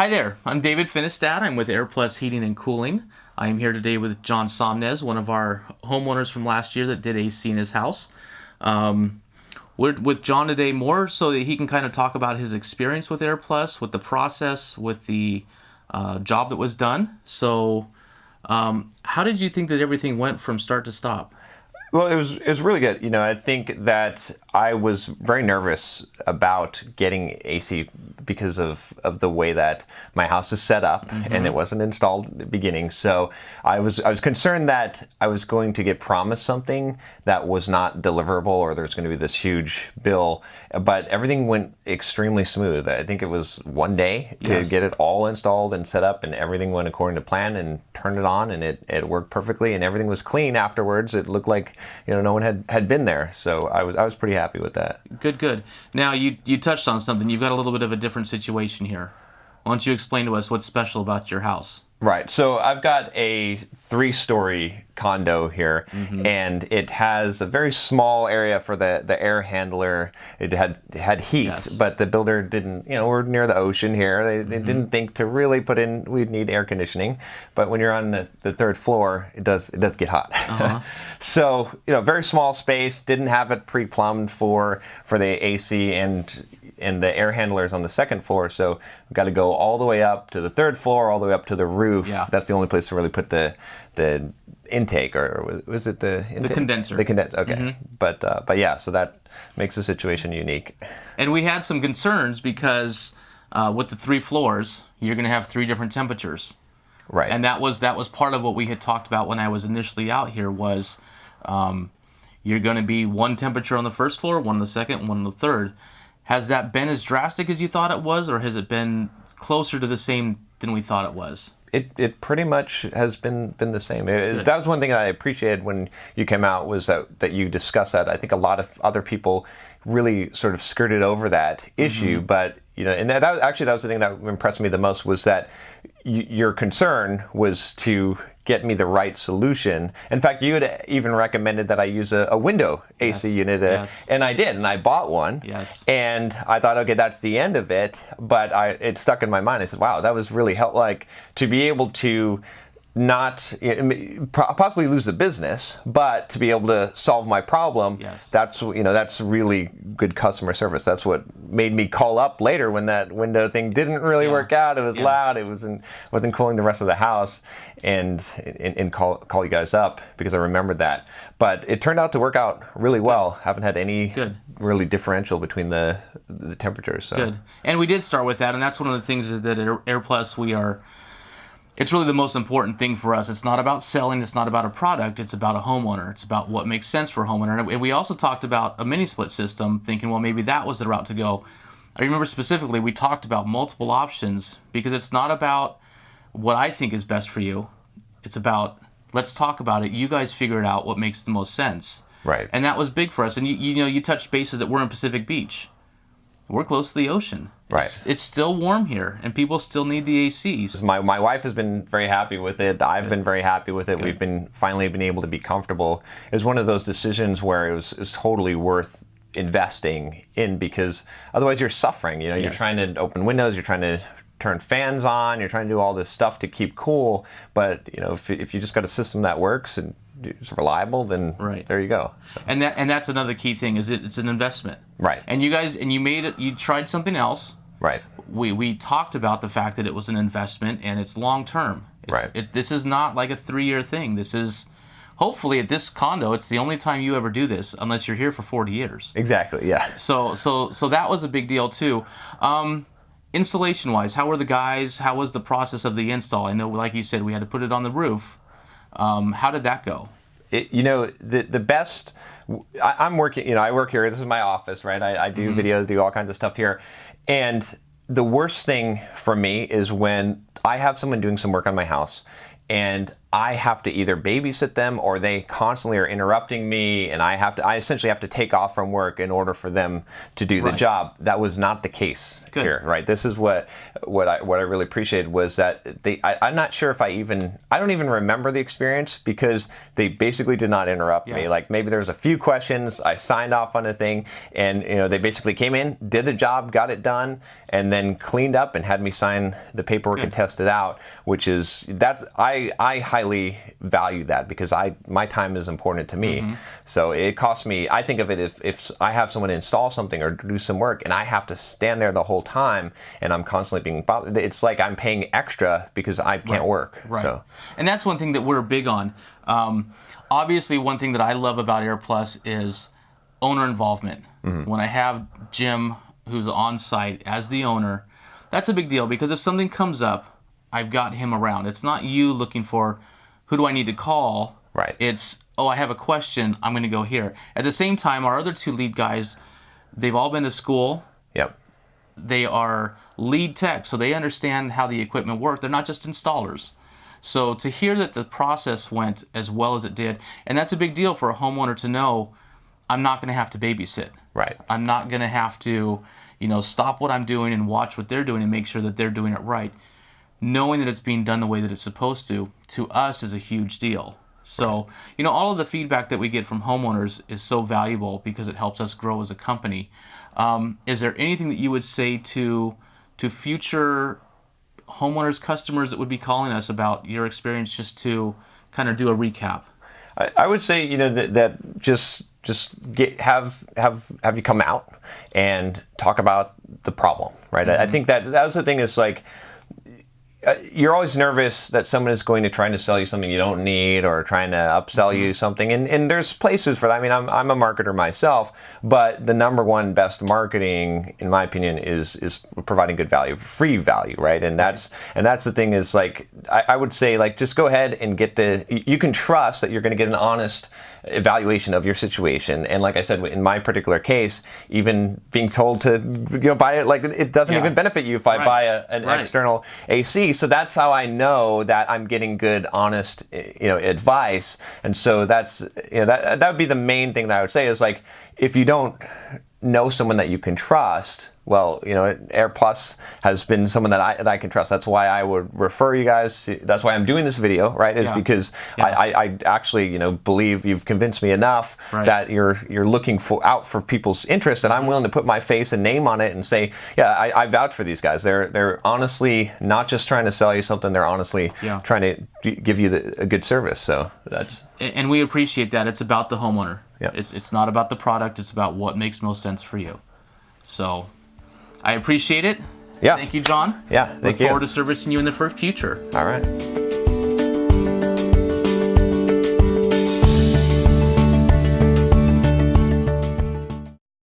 Hi there, I'm David Finistad. I'm with AirPlus Heating and Cooling. I am here today with John Somnez, one of our homeowners from last year that did AC in his house. We're with John today more so that he can kind of talk about his experience with AirPlus, with the process, with the job that was done. So how did you think that everything went from start to stop? Well, it was really good. I think that I was very nervous about getting AC because of the way that my house is set up, and it wasn't installed at the beginning. So I was concerned that I was going to get promised something that was not deliverable, or there was going to be this huge bill. But everything went extremely smooth. I think it was one day to get it all installed and set up, and everything went according to plan, and turned it on, and it worked perfectly, and everything was clean afterwards. It looked like no one had been there, so I was pretty happy with that. Good. Now you touched on something. You've got a little bit of a different situation here. Why don't you explain to us what's special about your house? Right. So I've got a 3-story condo here, and it has a very small area for the air handler. It had heat, but the builder didn't. We're near the ocean here. They didn't think to really put in. We'd need air conditioning, but when you're on the third floor, it does get hot. So very small space. Didn't have it pre-plumbed for the AC and the air handlers on the second floor, so we've got to go all the way up to the third floor, all the way up to the roof. Yeah. That's the only place to really put the intake, or was it the intake? The condenser. The condenser. Okay. But yeah, so that makes the situation unique. And we had some concerns because with the 3 floors, you're going to have 3 different temperatures. Right. And that was part of what we had talked about when I was initially out here was you're going to be one temperature on the first floor, one on the second, one on the third. Has that been as drastic as you thought it was, or has it been closer to the same than we thought it was? It pretty much has been the same. That was one thing that I appreciated when you came out, was that you discussed that. I think a lot of other people really sort of skirted over that issue, but and that was the thing that impressed me the most, was that your concern was to get me the right solution. In fact, you had even recommended that I use a window AC unit, and I did, and I bought one. Yes. And I thought, okay, that's the end of it, but it stuck in my mind. I said, wow, that was really helpful, like to be able to not possibly lose the business, but to be able to solve my problem. Yes. That's really good customer service. That's what made me call up later when that window thing didn't really work out. It was loud. It wasn't cooling the rest of the house, and call you guys up because I remembered that. But it turned out to work out really well. Haven't had any really differential between the temperatures. So. Good. And we did start with that, and that's one of the things that at AirPlus it's really the most important thing for us. It's not about selling. It's not about a product. It's about a homeowner. It's about what makes sense for a homeowner. And we also talked about a mini split system, thinking, well, maybe that was the route to go. I remember specifically we talked about multiple options, because it's not about what I think is best for you. It's about, let's talk about it. You guys figure it out what makes the most sense. Right. And that was big for us. And you touched bases that we're in Pacific Beach. We're close to the ocean. Right. It's still warm here, and people still need the ACs. My wife has been very happy with it. I've been very happy with it. We've finally been able to be comfortable. It was one of those decisions where it was totally worth investing in, because otherwise you're suffering. You're trying to open windows, you're trying to turn fans on, you're trying to do all this stuff to keep cool. But if you just got a system that works and it's reliable, then there you go. So. And that's another key thing, is it's an investment. Right. And you tried something else. Right. We talked about the fact that it was an investment and it's long term. This is not like a 3-year thing. This is, hopefully at this condo, it's the only time you ever do this, unless you're here for 40 years. Exactly. Yeah. So that was a big deal too. Installation wise, how were the guys? How was the process of the install? I know, like you said, we had to put it on the roof. How did that go? The best. I'm working. I work here. This is my office, right? I do videos, do all kinds of stuff here, and the worst thing for me is when I have someone doing some work on my house, and I have to either babysit them or they constantly are interrupting me, and I essentially have to take off from work in order for them to do the job. That was not the case here, right? This is what I really appreciated was that I'm not sure if I don't even remember the experience because they basically did not interrupt me. Like maybe there was a few questions, I signed off on a thing, and they basically came in, did the job, got it done, and then cleaned up and had me sign the paperwork and test it out, which is I highly value that because my time is important to me. So it costs me, I think of it if I have someone install something or do some work and I have to stand there the whole time and I'm constantly being bothered, it's like I'm paying extra because I can't work. Right. So. And that's one thing that we're big on. Obviously, one thing that I love about AirPlus is owner involvement. When I have Jim, who's on site as the owner, that's a big deal because if something comes up, I've got him around. It's not you looking for who do I need to call. Right. It's, oh, I have a question, I'm going to go here. At the same time, our other two lead guys, they've all been to school. Yep. They are lead techs, so they understand how the equipment works. They're not just installers. So to hear that the process went as well as it did, and that's a big deal for a homeowner to know, I'm not going to have to babysit. Right. I'm not going to have to, stop what I'm doing and watch what they're doing and make sure that they're doing it right. Knowing that it's being done the way that it's supposed to us is a huge deal. So, all of the feedback that we get from homeowners is so valuable because it helps us grow as a company. Is there anything that you would say to future homeowners, customers that would be calling us about your experience, just to kind of do a recap? I would say, that just have you come out and talk about the problem, right? I think that was the thing is like, you're always nervous that someone is going to try to sell you something you don't need or trying to upsell you something. And there's places for that. I mean, I'm a marketer myself, but the number one best marketing, in my opinion, is providing good value, free value, right? And that's the thing is like, I would say like, just go ahead and you can trust that you're going to get an honest evaluation of your situation. And like I said, in my particular case, even being told to buy it, like it doesn't even benefit you if I buy an external AC. So that's how I know that I'm getting good, honest, advice. And so that's that would be the main thing that I would say is like, if you don't know someone that you can trust, well, AirPlus has been someone that I can trust. That's why I would refer you guys to. That's why I'm doing this video, right? Is because I actually, believe you've convinced me enough that you're looking out for people's interest, and I'm willing to put my face and name on it and say, I vouch for these guys. They're honestly not just trying to sell you something. They're honestly trying to give you a good service. So that's. And we appreciate that. It's about the homeowner. Yeah. It's not about the product. It's about what makes most sense for you. So. I appreciate it. Yeah. Thank you, John. Yeah, thank you. Look forward to servicing you in the future. All right.